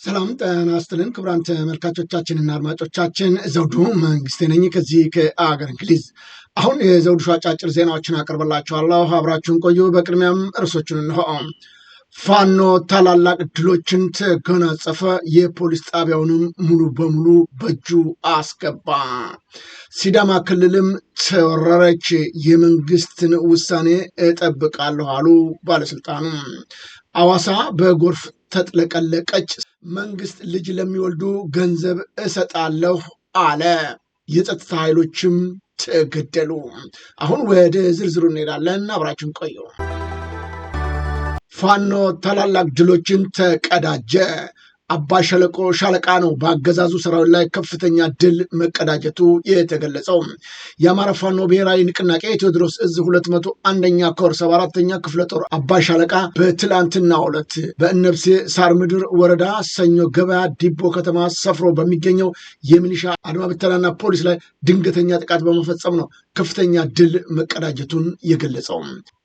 ሰላም ጤና ይስጥልን ክቡራን ተመልካቾቻችንና አድማጮቻችን ዘውዱ መንግስቴ ነኝ ከዚህ ከአገር እንግሊዝ። አሁን የዘውዱ ሾው አጫጭር ዜናዎችን አቀርብላችኋለሁ፣ አብራችሁን ቆዩ። በቅድሚያም እርሶችን እንሆ። ፋኖ ታላላቅ ድሎችን ተጎናጸፈ፣ የፖሊስ ጣቢያውንም ሙሉ በሙሉ በእጁ አስገባ። ሲዳማ ክልልም ተወረረች፣ የመንግስትን ውሳኔ እጠብቃለሁ አሉ ባለስልጣኑ። አዋሳ በጎርፍ ተጥለቀለቀች፣ መንግስት ልጅ ለሚወልዱ ገንዘብ እሰጣለሁ አለ። የጸጥታ ኃይሎችም ተገደሉ። አሁን ወደ ዝርዝሩ እንሄዳለን፣ አብራችን ቆዩ። ፋኖ ታላላቅ ድሎችን ተቀዳጀ። አባ ሸለቆ ሻለቃ ነው በአገዛዙ ሰራዊት ላይ ከፍተኛ ድል መቀዳጀቱ የተገለጸው። የአማራ ፋኖ ብሔራዊ ንቅናቄ ቴዎድሮስ እዝ 201ኛ ኮር 74ኛ ክፍለ ጦር አባ ሻለቃ በትላንትናው ዕለት በእነብሴ ሳር ምድር ወረዳ ሰኞ ገበያ ዲቦ ከተማ ሰፍሮ በሚገኘው የሚሊሻ አድማ ብተናና ፖሊስ ላይ ድንገተኛ ጥቃት በመፈጸም ነው ከፍተኛ ድል መቀዳጀቱን የገለጸው።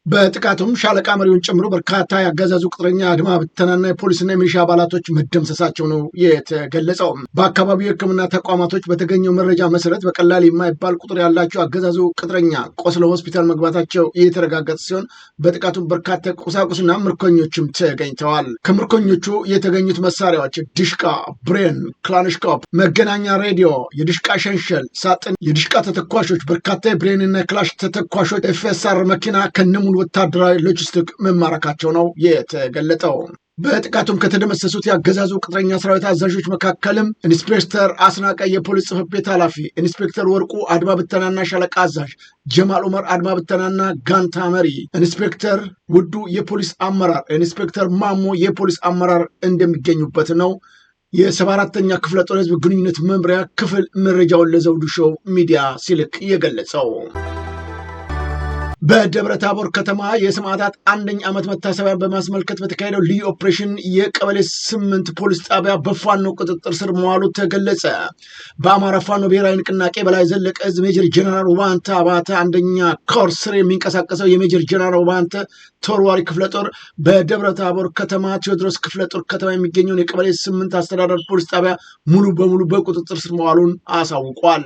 በጥቃቱም ሻለቃ መሪውን ጨምሮ በርካታ ያገዛዙ ቅጥረኛ አድማ ብተናና የፖሊስና የሚሊሻ አባላቶች መደምሰሳቸው ነው የተገለጸው። በአካባቢው የሕክምና ተቋማቶች በተገኘው መረጃ መሰረት በቀላል የማይባል ቁጥር ያላቸው አገዛዙ ቅጥረኛ ቆስለው ሆስፒታል መግባታቸው የተረጋገጠ ሲሆን በጥቃቱም በርካታ ቁሳቁስና ምርኮኞችም ተገኝተዋል። ከምርኮኞቹ የተገኙት መሳሪያዎች ዲሽቃ፣ ብሬን፣ ክላሽንኮቭ፣ መገናኛ ሬዲዮ፣ የዲሽቃ ሸንሸል ሳጥን፣ የዲሽቃ ተተኳሾች፣ በርካታ የብሬንና ክላሽ ተተኳሾች፣ ኤፍኤስአር መኪና ከነሙሉ ወታደራዊ ሎጂስቲክ መማረካቸው ነው የተገለጠው። በጥቃቱም ከተደመሰሱት የአገዛዙ ቅጥረኛ ሰራዊት አዛዦች መካከልም ኢንስፔክተር አስናቀ የፖሊስ ጽሕፈት ቤት ኃላፊ፣ ኢንስፔክተር ወርቁ አድማ ብተናና ሻለቃ አዛዥ፣ ጀማል ኡመር አድማ ብተናና ጋንታ መሪ፣ ኢንስፔክተር ውዱ የፖሊስ አመራር፣ ኢንስፔክተር ማሞ የፖሊስ አመራር እንደሚገኙበት ነው የ74ኛ ክፍለ ጦር ህዝብ ግንኙነት መምሪያ ክፍል መረጃውን ለዘውዱ ሾው ሚዲያ ሲልክ የገለጸው። በደብረ ታቦር ከተማ የሰማዕታት 1ኛ ዓመት መታሰቢያን በማስመልከት በተካሄደው ልዩ ኦፕሬሽን የቀበሌ 8 ፖሊስ ጣቢያ በፋኖ ቁጥጥር ስር መዋሉ ተገለጸ። በአማራ ፋኖ ብሔራዊ ንቅናቄ በላይ ዘለቀ እዝ ሜጀር ጀነራል ውባንተ አባተ 1ኛ ኮር ስር የሚንቀሳቀሰው የሜጀር ጀነራል ውባንተ ተወርዋሪ ክፍለ ጦር በደብረ ታቦር ከተማ ቴዎድሮስ ክፍለ ጦር ከተማ የሚገኘውን የቀበሌ 8 አስተዳደር ፖሊስ ጣቢያ ሙሉ በሙሉ በቁጥጥር ስር መዋሉን አሳውቋል።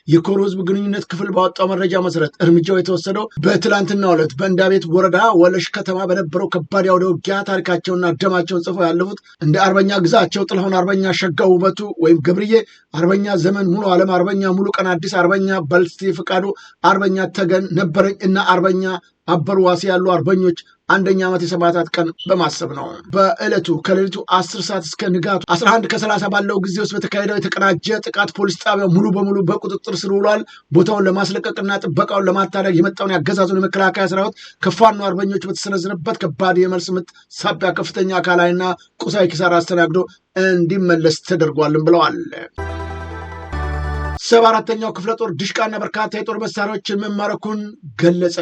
የኮሩ ህዝብ ግንኙነት ክፍል ባወጣው መረጃ መሰረት እርምጃው የተወሰደው በትላንትናው ዕለት በእንዳቤት ወረዳ ወለሽ ከተማ በነበረው ከባድ ያውደ ውጊያ ታሪካቸውና ደማቸውን ጽፈው ያለፉት እንደ አርበኛ ግዛቸው ጥላሁን፣ አርበኛ ሸጋው ውበቱ ወይም ገብርዬ፣ አርበኛ ዘመን ሙሉ ዓለም፣ አርበኛ ሙሉ ቀን አዲስ፣ አርበኛ በልስቴ ፍቃዱ፣ አርበኛ ተገን ነበረኝ እና አርበኛ አበርዋሲ ያሉ አርበኞች 1ኛ ዓመት የሰማዕታት ቀን በማሰብ ነው። በዕለቱ ከሌሊቱ 10 ሰዓት እስከ ንጋቱ 11 ከ30 ባለው ጊዜ ውስጥ በተካሄደው የተቀናጀ ጥቃት ፖሊስ ጣቢያው ሙሉ በሙሉ በቁጥጥር ስር ውሏል። ቦታውን ለማስለቀቅና ጥበቃውን ለማታደግ የመጣውን ያገዛዙን የመከላከያ ሰራዊት ከፋኖ አርበኞች በተሰነዘረበት ከባድ የመልስ ምት ሳቢያ ከፍተኛ አካላዊና ቁሳዊ ኪሳራ አስተናግዶ እንዲመለስ ተደርጓልም ብለዋል። 74ኛው ክፍለ ጦር ዲሽቃና በርካታ የጦር መሳሪያዎችን መማረኩን ገለጸ።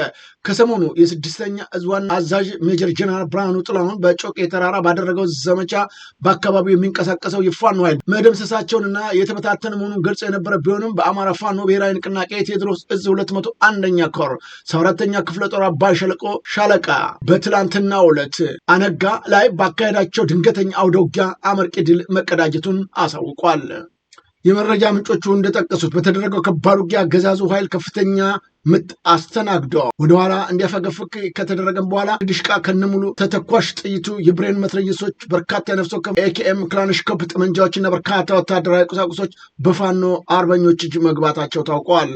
ከሰሞኑ የ6ኛ እዝ ዋና አዛዥ ሜጀር ጀነራል ብርሃኑ ጥላሁን በጮቄ ተራራ ባደረገው ዘመቻ በአካባቢው የሚንቀሳቀሰው የፋኖ ኃይል መደምሰሳቸውንና የተበታተነ መሆኑን ገልጾ የነበረ ቢሆንም በአማራ ፋኖ ብሔራዊ ንቅናቄ ቴዎድሮስ እዝ 201ኛ ኮር 74ኛ ክፍለ ጦር አባ ሸለቆ ሻለቃ በትላንትናው ዕለት አነጋ ላይ ባካሄዳቸው ድንገተኛ አውደ ውጊያ አመርቂ ድል መቀዳጀቱን አሳውቋል። የመረጃ ምንጮቹ እንደጠቀሱት በተደረገው ከባድ ውጊያ አገዛዙ ኃይል ከፍተኛ ምት አስተናግዶ ወደኋላ እንዲያፈገፍግ ከተደረገም በኋላ ዲሽቃ ከነሙሉ ተተኳሽ ጥይቱ፣ የብሬን መትረየሶች፣ በርካታ የነፍስ ወከፍ ኤኬኤም ክላሽንኮቭ ጠመንጃዎችና በርካታ ወታደራዊ ቁሳቁሶች በፋኖ አርበኞች እጅ መግባታቸው ታውቀዋል።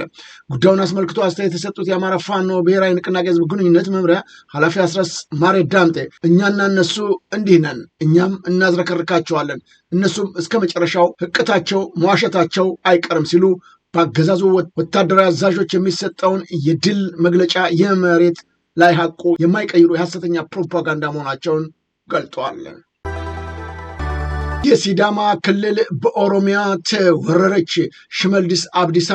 ጉዳዩን አስመልክቶ አስተያየት የሰጡት የአማራ ፋኖ ብሔራዊ ንቅናቄ ህዝብ ግንኙነት መምሪያ ኃላፊ አስረስ ማሬ ዳምጤ እኛና እነሱ እንዲህ ነን፣ እኛም እናዝረከርካቸዋለን፣ እነሱም እስከ መጨረሻው ህቅታቸው መዋሸታቸው አይቀርም ሲሉ በአገዛዙ ወታደራዊ አዛዦች የሚሰጠውን የድል መግለጫ የመሬት ላይ ሀቁ የማይቀይሩ የሐሰተኛ ፕሮፓጋንዳ መሆናቸውን ገልጠዋል። የሲዳማ ክልል በኦሮሚያ ተወረረች። ሽመልስ አብዲሳ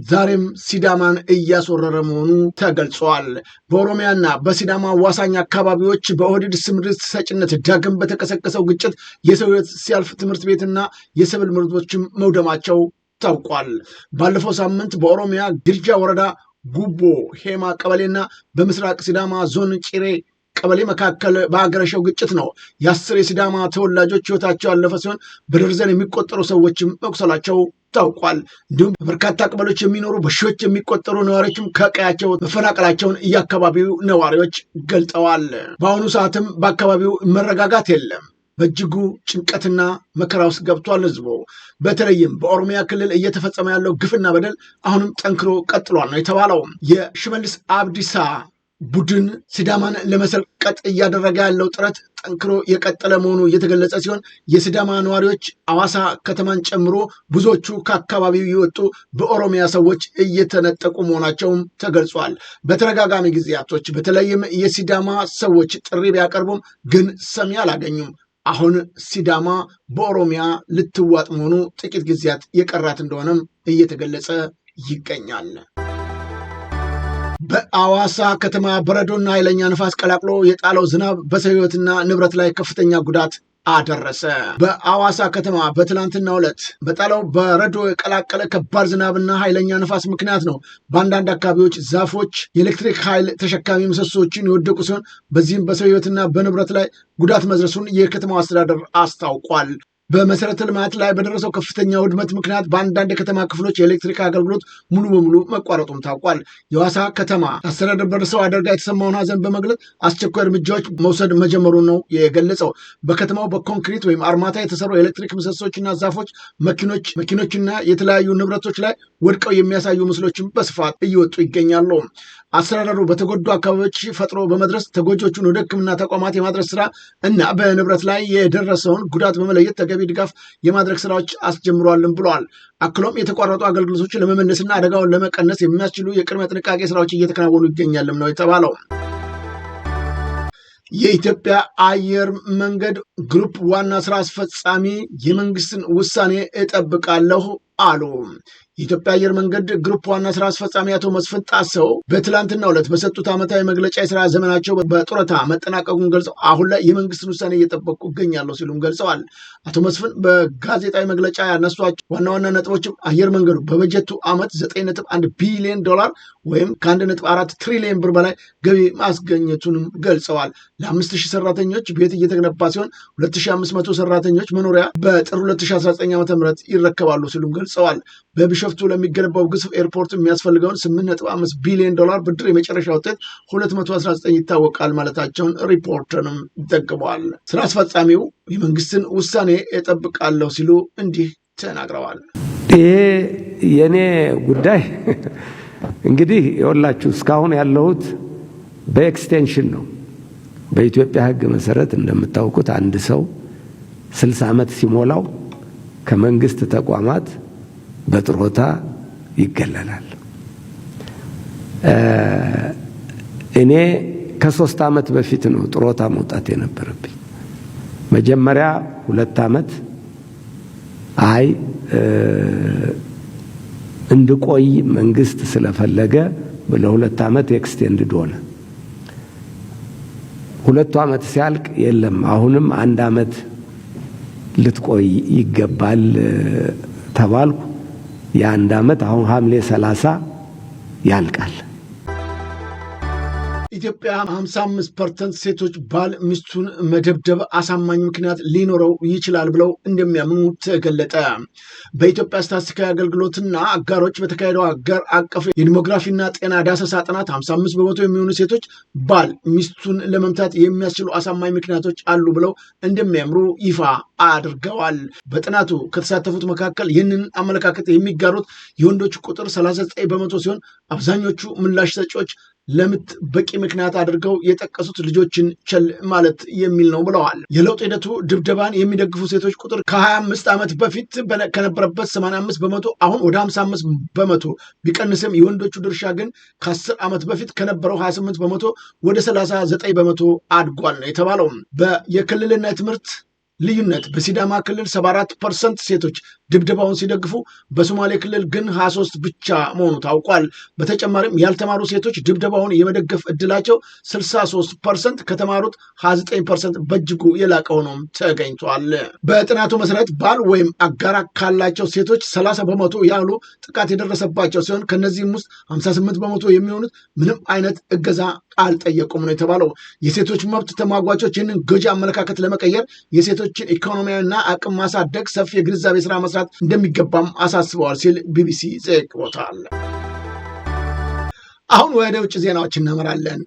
ዛሬም ሲዳማን እያስወረረ መሆኑ ተገልጿል። በኦሮሚያና በሲዳማ አዋሳኝ አካባቢዎች በኦህዴድ ስምሪት ሰጭነት ዳግም በተቀሰቀሰው ግጭት የሰው ሕይወት ሲያልፍ ትምህርት ቤትና የሰብል ምርቶችም መውደማቸው ታውቋል። ባለፈው ሳምንት በኦሮሚያ ግርጃ ወረዳ ጉቦ ሄማ ቀበሌና በምስራቅ ሲዳማ ዞን ጭሬ ቀበሌ መካከል በአገረሸው ግጭት ነው የ10 የሲዳማ ተወላጆች ህይወታቸው ያለፈ ሲሆን በደርዘን የሚቆጠሩ ሰዎችም መቁሰላቸው ታውቋል። እንዲሁም በርካታ ቀበሌዎች የሚኖሩ በሺዎች የሚቆጠሩ ነዋሪዎችም ከቀያቸው መፈናቀላቸውን የአካባቢው ነዋሪዎች ገልጠዋል። በአሁኑ ሰዓትም በአካባቢው መረጋጋት የለም። በእጅጉ ጭንቀትና መከራ ውስጥ ገብቷል ህዝቡ። በተለይም በኦሮሚያ ክልል እየተፈጸመ ያለው ግፍና በደል አሁንም ጠንክሮ ቀጥሏል ነው የተባለው። የሽመልስ አብዲሳ ቡድን ሲዳማን ለመሰልቀጥ እያደረገ ያለው ጥረት ጠንክሮ የቀጠለ መሆኑ እየተገለጸ ሲሆን የሲዳማ ነዋሪዎች አዋሳ ከተማን ጨምሮ ብዙዎቹ ከአካባቢው የወጡ በኦሮሚያ ሰዎች እየተነጠቁ መሆናቸውም ተገልጿል። በተደጋጋሚ ጊዜያቶች በተለይም የሲዳማ ሰዎች ጥሪ ቢያቀርቡም ግን ሰሚ አላገኙም። አሁን ሲዳማ በኦሮሚያ ልትዋጥ መሆኑ ጥቂት ጊዜያት የቀራት እንደሆነም እየተገለጸ ይገኛል። በአዋሳ ከተማ በረዶና ኃይለኛ ንፋስ ቀላቅሎ የጣለው ዝናብ በሰው ሕይወትና ንብረት ላይ ከፍተኛ ጉዳት አደረሰ። በአዋሳ ከተማ በትላንትናው ዕለት በጣለው በረዶ የቀላቀለ ከባድ ዝናብና ኃይለኛ ንፋስ ምክንያት ነው በአንዳንድ አካባቢዎች ዛፎች፣ የኤሌክትሪክ ኃይል ተሸካሚ ምሰሶችን የወደቁ ሲሆን በዚህም በሰው ሕይወትና በንብረት ላይ ጉዳት መድረሱን የከተማው አስተዳደር አስታውቋል። በመሰረተ ልማት ላይ በደረሰው ከፍተኛ ውድመት ምክንያት በአንዳንድ የከተማ ክፍሎች የኤሌክትሪክ አገልግሎት ሙሉ በሙሉ መቋረጡም ታውቋል። የሐዋሳ ከተማ አስተዳደር በደረሰው አደጋ የተሰማውን ሐዘን በመግለጽ አስቸኳይ እርምጃዎች መውሰድ መጀመሩን ነው የገለጸው። በከተማው በኮንክሪት ወይም አርማታ የተሰሩ የኤሌክትሪክ ምሰሶችና ዛፎች፣ መኪኖችና የተለያዩ ንብረቶች ላይ ወድቀው የሚያሳዩ ምስሎችን በስፋት እየወጡ ይገኛሉ። አስተዳደሩ በተጎዱ አካባቢዎች ፈጥኖ በመድረስ ተጎጆቹን ወደ ሕክምና ተቋማት የማድረስ ስራ እና በንብረት ላይ የደረሰውን ጉዳት በመለየት ተገቢ ድጋፍ የማድረግ ስራዎች አስጀምሯልም ብለዋል። አክሎም የተቋረጡ አገልግሎቶችን ለመመለስና አደጋውን ለመቀነስ የሚያስችሉ የቅድመ ጥንቃቄ ስራዎች እየተከናወኑ ይገኛልም ነው የተባለው። የኢትዮጵያ አየር መንገድ ግሩፕ ዋና ስራ አስፈጻሚ የመንግስትን ውሳኔ እጠብቃለሁ አሉ። የኢትዮጵያ አየር መንገድ ግሩፕ ዋና ስራ አስፈጻሚ አቶ መስፍን ጣሰው በትላንትናው ዕለት በሰጡት ዓመታዊ መግለጫ የስራ ዘመናቸው በጡረታ መጠናቀቁን ገልጸው አሁን ላይ የመንግስትን ውሳኔ እየጠበቁ ይገኛለሁ ሲሉም ገልጸዋል። አቶ መስፍን በጋዜጣዊ መግለጫ ያነሷቸው ዋና ዋና ነጥቦችም አየር መንገዱ በበጀቱ ዓመት 9.1 ቢሊዮን ዶላር ወይም ከ1.4 ትሪሊዮን ብር በላይ ገቢ ማስገኘቱንም ገልጸዋል። ለ5000 ሰራተኞች ቤት እየተገነባ ሲሆን 2500 ሰራተኞች መኖሪያ በጥር 2019 ዓ.ም ይረከባሉ ሲሉም ገልጸዋል። በቢሾፍቱ ለሚገነባው ግዙፍ ኤርፖርት የሚያስፈልገውን 8.5 ቢሊዮን ዶላር ብድር የመጨረሻ ውጤት 219 ይታወቃል ማለታቸውን ሪፖርተርንም ዘግቧል። ስራ አስፈጻሚው የመንግስትን ውሳኔ እጠብቃለሁ ሲሉ እንዲህ ተናግረዋል። ይሄ የኔ ጉዳይ እንግዲህ የወላችሁ እስካሁን ያለሁት በኤክስቴንሽን ነው። በኢትዮጵያ ሕግ መሰረት እንደምታውቁት አንድ ሰው 60 ዓመት ሲሞላው ከመንግስት ተቋማት በጡረታ ይገለላል። እኔ ከ3 ዓመት በፊት ነው ጡረታ መውጣት የነበረብኝ። መጀመሪያ 2 ዓመት እንድቆይ መንግስት ስለፈለገ ለ2 ዓመት ኤክስቴንድድ ሆነ። 2 ዓመት ሲያልቅ የለም አሁንም 1 ዓመት ልትቆይ ይገባል ተባልኩ። የ1 ዓመት አሁን ሐምሌ 30 ያልቃል። ኢትዮጵያ 55% ሴቶች ባል ሚስቱን መደብደብ አሳማኝ ምክንያት ሊኖረው ይችላል ብለው እንደሚያምኑ ተገለጠ። በኢትዮጵያ ስታትስቲካዊ አገልግሎትና አጋሮች በተካሄደው አገር አቀፍ የዲሞግራፊና ጤና ዳሰሳ ጥናት 55% የሚሆኑ ሴቶች ባል ሚስቱን ለመምታት የሚያስችሉ አሳማኝ ምክንያቶች አሉ ብለው እንደሚያምሩ ይፋ አድርገዋል። በጥናቱ ከተሳተፉት መካከል ይህንን አመለካከት የሚጋሩት የወንዶች ቁጥር 39% ሲሆን አብዛኞቹ ምላሽ ሰጪዎች ለምት በቂ ምክንያት አድርገው የጠቀሱት ልጆችን ቸል ማለት የሚል ነው ብለዋል። የለውጥ ሂደቱ ድብደባን የሚደግፉ ሴቶች ቁጥር ከ25 ዓመት በፊት ከነበረበት 85% አሁን ወደ 55% ቢቀንስም የወንዶቹ ድርሻ ግን ከ10 ዓመት በፊት ከነበረው 28% ወደ 39% አድጓል ነው የተባለው። የክልልና የትምህርት ልዩነት በሲዳማ ክልል 74% ሴቶች ድብደባውን ሲደግፉ በሶማሌ ክልል ግን 23 ብቻ መሆኑ ታውቋል። በተጨማሪም ያልተማሩ ሴቶች ድብደባውን የመደገፍ እድላቸው 63%፣ ከተማሩት 29% በእጅጉ የላቀ ሆኖም ተገኝቷል። በጥናቱ መሰረት ባል ወይም አጋራ ካላቸው ሴቶች 30 በመቶ ያሉ ጥቃት የደረሰባቸው ሲሆን ከነዚህም ውስጥ 58 በመቶ የሚሆኑት ምንም አይነት እገዛ አልጠየቁም ነው የተባለው። የሴቶች መብት ተሟጓቾች ይህንን ጎጂ አመለካከት ለመቀየር የሴቶችን ኢኮኖሚያዊና አቅም ማሳደግ ሰፊ የግንዛቤ ስራ መስራት እንደሚገባም አሳስበዋል ሲል ቢቢሲ ዘግቦታል። አሁን ወደ ውጭ ዜናዎች እናመራለን።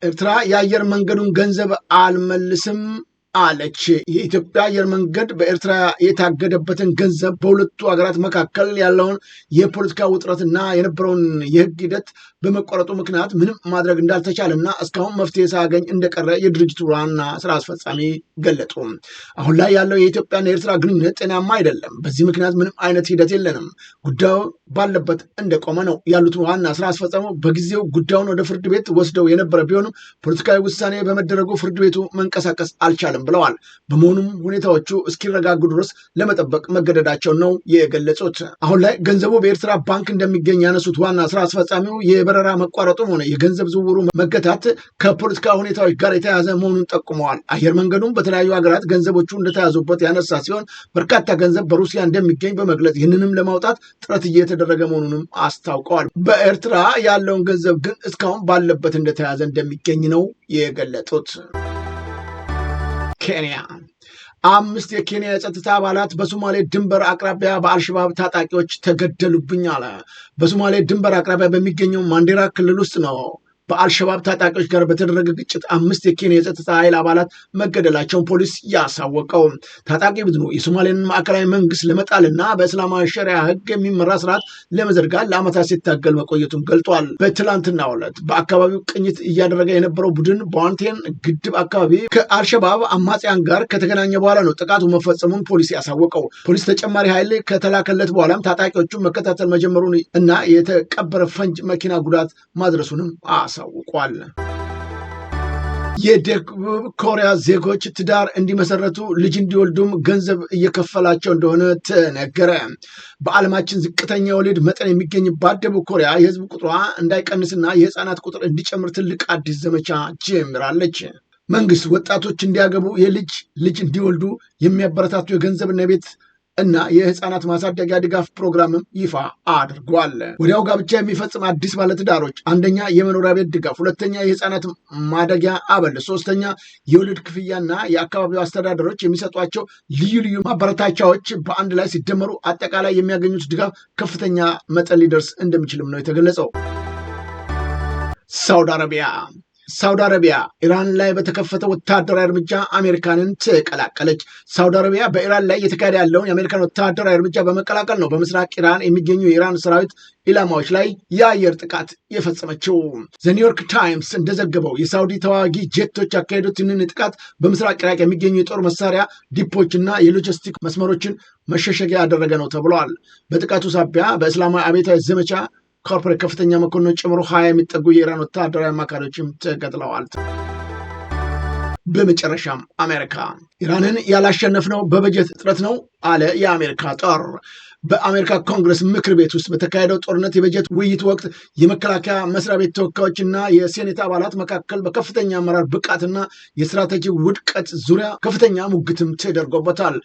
ኤርትራ የአየር መንገዱን ገንዘብ አልመልስም አለች። የኢትዮጵያ አየር መንገድ በኤርትራ የታገደበትን ገንዘብ በሁለቱ ሀገራት መካከል ያለውን የፖለቲካ ውጥረትና የነበረውን የሕግ ሂደት በመቋረጡ ምክንያት ምንም ማድረግ እንዳልተቻለና እስካሁን መፍትሄ ሳያገኝ እንደቀረ የድርጅቱ ዋና ስራ አስፈጻሚ ገለጡ። አሁን ላይ ያለው የኢትዮጵያና የኤርትራ ግንኙነት ጤናማ አይደለም። በዚህ ምክንያት ምንም አይነት ሂደት የለንም። ጉዳዩ ባለበት እንደቆመ ነው ያሉት ዋና ስራ አስፈጻሚው በጊዜው ጉዳዩን ወደ ፍርድ ቤት ወስደው የነበረ ቢሆንም ፖለቲካዊ ውሳኔ በመደረጉ ፍርድ ቤቱ መንቀሳቀስ አልቻለም ብለዋል። በመሆኑም ሁኔታዎቹ እስኪረጋጉ ድረስ ለመጠበቅ መገደዳቸውን ነው የገለጹት። አሁን ላይ ገንዘቡ በኤርትራ ባንክ እንደሚገኝ ያነሱት ዋና ስራ አስፈጻሚው የበረራ መቋረጡም ሆነ የገንዘብ ዝውውሩ መገታት ከፖለቲካ ሁኔታዎች ጋር የተያያዘ መሆኑን ጠቁመዋል። አየር መንገዱም በተለያዩ ሀገራት ገንዘቦቹ እንደተያዙበት ያነሳ ሲሆን በርካታ ገንዘብ በሩሲያ እንደሚገኝ በመግለጽ ይህንንም ለማውጣት ጥረት እየተደረገ መሆኑንም አስታውቀዋል። በኤርትራ ያለውን ገንዘብ ግን እስካሁን ባለበት እንደተያዘ እንደሚገኝ ነው የገለጡት። ኬንያ 5 የኬንያ የጸጥታ አባላት በሶማሌ ድንበር አቅራቢያ በአልሸባብ ታጣቂዎች ተገደሉብኝ አለ። በሶማሌ ድንበር አቅራቢያ በሚገኘው ማንዴራ ክልል ውስጥ ነው በአልሸባብ ታጣቂዎች ጋር በተደረገ ግጭት 5 የኬንያ የጸጥታ ኃይል አባላት መገደላቸውን ፖሊስ ያሳወቀው። ታጣቂ ቡድኑ የሶማሌን ማዕከላዊ መንግስት ለመጣልና በእስላማዊ ሸሪያ ህግ የሚመራ ስርዓት ለመዘርጋት ለዓመታት ሲታገል መቆየቱን ገልጧል። በትላንትናው ዕለት በአካባቢው ቅኝት እያደረገ የነበረው ቡድን በዋንቴን ግድብ አካባቢ ከአልሸባብ አማጽያን ጋር ከተገናኘ በኋላ ነው ጥቃቱ መፈጸሙን ፖሊስ ያሳወቀው። ፖሊስ ተጨማሪ ኃይል ከተላከለት በኋላም ታጣቂዎቹ መከታተል መጀመሩን እና የተቀበረ ፈንጅ መኪና ጉዳት ማድረሱንም አሳውቋል። የደቡብ ኮሪያ ዜጎች ትዳር እንዲመሰረቱ ልጅ እንዲወልዱም ገንዘብ እየከፈላቸው እንደሆነ ተነገረ። በዓለማችን ዝቅተኛ የወሊድ መጠን የሚገኝባት ደቡብ ኮሪያ የህዝብ ቁጥሯ እንዳይቀንስና የህፃናት ቁጥር እንዲጨምር ትልቅ አዲስ ዘመቻ ጀምራለች። መንግስት ወጣቶች እንዲያገቡ ልጅ እንዲወልዱ የሚያበረታቱ የገንዘብና የቤት እና የህፃናት ማሳደጊያ ድጋፍ ፕሮግራምም ይፋ አድርጓል። ወዲያው ጋብቻ የሚፈጽም አዲስ ባለትዳሮች አንደኛ የመኖሪያ ቤት ድጋፍ፣ ሁለተኛ የህፃናት ማደጊያ አበል፣ ሶስተኛ የወለድ ክፍያና የአካባቢው አስተዳደሮች የሚሰጧቸው ልዩ ልዩ ማበረታቻዎች በአንድ ላይ ሲደመሩ አጠቃላይ የሚያገኙት ድጋፍ ከፍተኛ መጠን ሊደርስ እንደሚችልም ነው የተገለጸው። ሳውዲ አረቢያ ኢራን ላይ በተከፈተ ወታደራዊ እርምጃ አሜሪካንን ተቀላቀለች። ሳውዲ አረቢያ በኢራን ላይ እየተካሄደ ያለውን የአሜሪካን ወታደራዊ እርምጃ በመቀላቀል ነው በምስራቅ ኢራን የሚገኙ የኢራን ሰራዊት ኢላማዎች ላይ የአየር ጥቃት የፈጸመችው። ዘኒውዮርክ ታይምስ እንደዘገበው የሳውዲ ተዋጊ ጄቶች ያካሄዱት ይህንን ጥቃት በምስራቅ ኢራቅ የሚገኙ የጦር መሳሪያ ዲፖችና የሎጂስቲክ መስመሮችን መሸሸጊያ ያደረገ ነው ተብለዋል። በጥቃቱ ሳቢያ በእስላማዊ አብዮታዊ ዘመቻ ኮርፖሬት ከፍተኛ መኮንኖች ጨምሮ 20 የሚጠጉ የኢራን ወታደራዊ አማካሪዎችም ተገድለዋል። በመጨረሻም አሜሪካ ኢራንን ያላሸነፍነው በበጀት እጥረት ነው አለ የአሜሪካ ጦር። በአሜሪካ ኮንግረስ ምክር ቤት ውስጥ በተካሄደው ጦርነት የበጀት ውይይት ወቅት የመከላከያ መስሪያ ቤት ተወካዮችና የሴኔት አባላት መካከል በከፍተኛ አመራር ብቃትና የስትራቴጂ ውድቀት ዙሪያ ከፍተኛ ሙግትም ተደርጎበታል።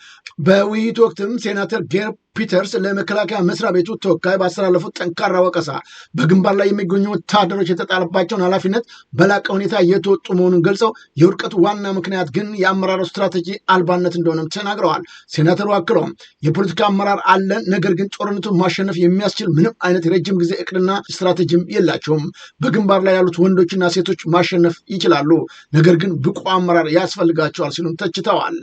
በውይይቱ ወቅትም ሴናተር ጌር ፒተርስ ለመከላከያ መስሪያ ቤቱ ተወካይ ባስተላለፉት ጠንካራ ወቀሳ በግንባር ላይ የሚገኙ ወታደሮች የተጣለባቸውን ኃላፊነት በላቀ ሁኔታ እየተወጡ መሆኑን ገልጸው የውድቀቱ ዋና ምክንያት ግን የአመራሩ ስትራቴጂ አልባነት እንደሆነም ተናግረዋል። ሴናተሩ አክለውም የፖለቲካ አመራር አለን፣ ነገር ግን ጦርነቱን ማሸነፍ የሚያስችል ምንም አይነት የረጅም ጊዜ እቅድና ስትራቴጂም የላቸውም። በግንባር ላይ ያሉት ወንዶችና ሴቶች ማሸነፍ ይችላሉ፣ ነገር ግን ብቁ አመራር ያስፈልጋቸዋል ሲሉም ተችተዋል።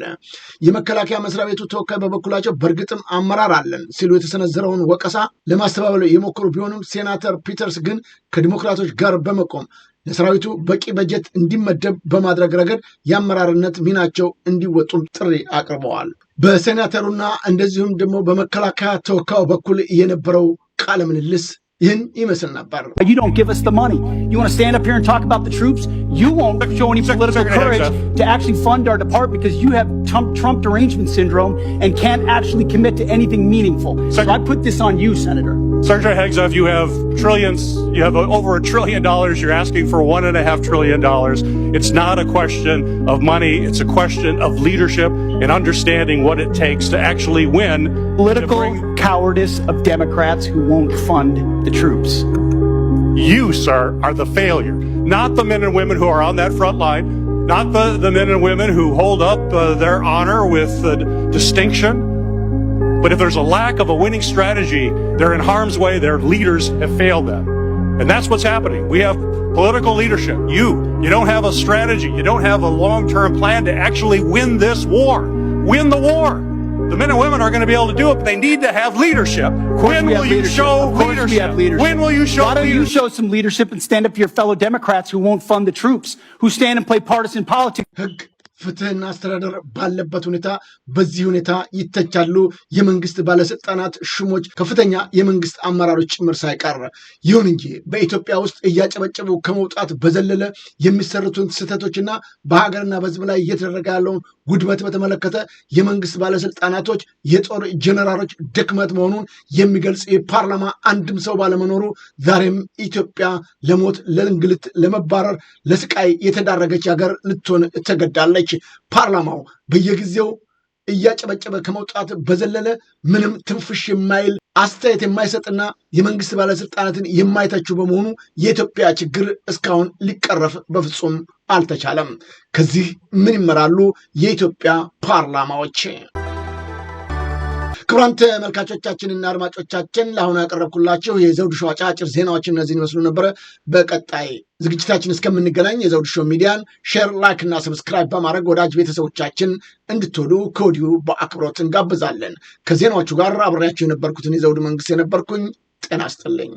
የመከላከያ መስሪያ ቤቱ ተወካይ በበኩላቸው በእርግጥም አመራር አለን ሲሉ የተሰነዘረውን ወቀሳ ለማስተባበል የሞከሩ ቢሆንም ሴናተር ፒተርስ ግን ከዲሞክራቶች ጋር በመቆም ለሰራዊቱ በቂ በጀት እንዲመደብ በማድረግ ረገድ የአመራርነት ሚናቸው እንዲወጡም ጥሪ አቅርበዋል። በሴናተሩና እንደዚሁም ደግሞ በመከላከያ ተወካዩ በኩል የነበረው ቃለ ምልልስ ይህን ይመስል ነበር። You don't give us the money. You want to stand up here and talk about the troops? You won't show any political courage to actually fund our department because you have Trump derangement syndrome and can't actually commit to anything meaningful. So I put this on you, Senator. Secretary Hegseth, you have trillions, you have over $1 trillion, you're asking for $1.5 trillion. It's not a question of money, it's a question of leadership and understanding what it takes to actually win. Political cowardice of Democrats who won't fund the troops. You, sir, are the failure, not the men and women who are on that front line, not the men and women who hold up their honor with distinction. But if there's a lack of a winning strategy, they're in harm's way, their leaders have failed them. And that's what's happening. We have political leadership. You don't have a strategy. You don't have a long-term plan to actually win this war. Win the war. The men and women are going to be able to do it, but they need to have leadership. When will you show leadership? When will you show leadership? Why don't you show some leadership and stand up to your fellow Democrats who won't fund the troops, who stand and play partisan politics? ፍትህና አስተዳደር ባለበት ሁኔታ በዚህ ሁኔታ ይተቻሉ የመንግስት ባለስልጣናት ሹሞች ከፍተኛ የመንግስት አመራሮች ጭምር ሳይቀር። ይሁን እንጂ በኢትዮጵያ ውስጥ እያጨበጨቡ ከመውጣት በዘለለ የሚሰሩትን ስህተቶችና በሀገርና በህዝብ ላይ እየተደረገ ያለውን ውድመት በተመለከተ የመንግስት ባለስልጣናቶች የጦር ጀነራሎች ድክመት መሆኑን የሚገልጽ የፓርላማ አንድም ሰው ባለመኖሩ ዛሬም ኢትዮጵያ ለሞት፣ ለእንግልት፣ ለመባረር፣ ለስቃይ የተዳረገች ሀገር ልትሆን ተገዳለች። ፓርላማው በየጊዜው እያጨበጨበ ከመውጣት በዘለለ ምንም ትንፍሽ የማይል አስተያየት የማይሰጥና የመንግስት ባለስልጣናትን የማይተቹ በመሆኑ የኢትዮጵያ ችግር እስካሁን ሊቀረፍ በፍጹም አልተቻለም። ከዚህ ምን ይመራሉ የኢትዮጵያ ፓርላማዎች? ክቡራን ተመልካቾቻችንና አድማጮቻችን ለአሁኑ ያቀረብኩላችሁ የዘውዱ ሾው አጫጭር ዜናዎች እነዚህን ይመስሉ ነበረ። በቀጣይ ዝግጅታችን እስከምንገናኝ የዘውዱ ሾው ሚዲያን ሼር፣ ላይክ እና ሰብስክራይብ በማድረግ ወዳጅ ቤተሰቦቻችን እንድትሆኑ ከወዲሁ በአክብሮት እንጋብዛለን። ከዜናዎቹ ጋር አብሬያችሁ የነበርኩትን የዘውዱ መንግስት የነበርኩኝ። ጤና ይስጥልኝ።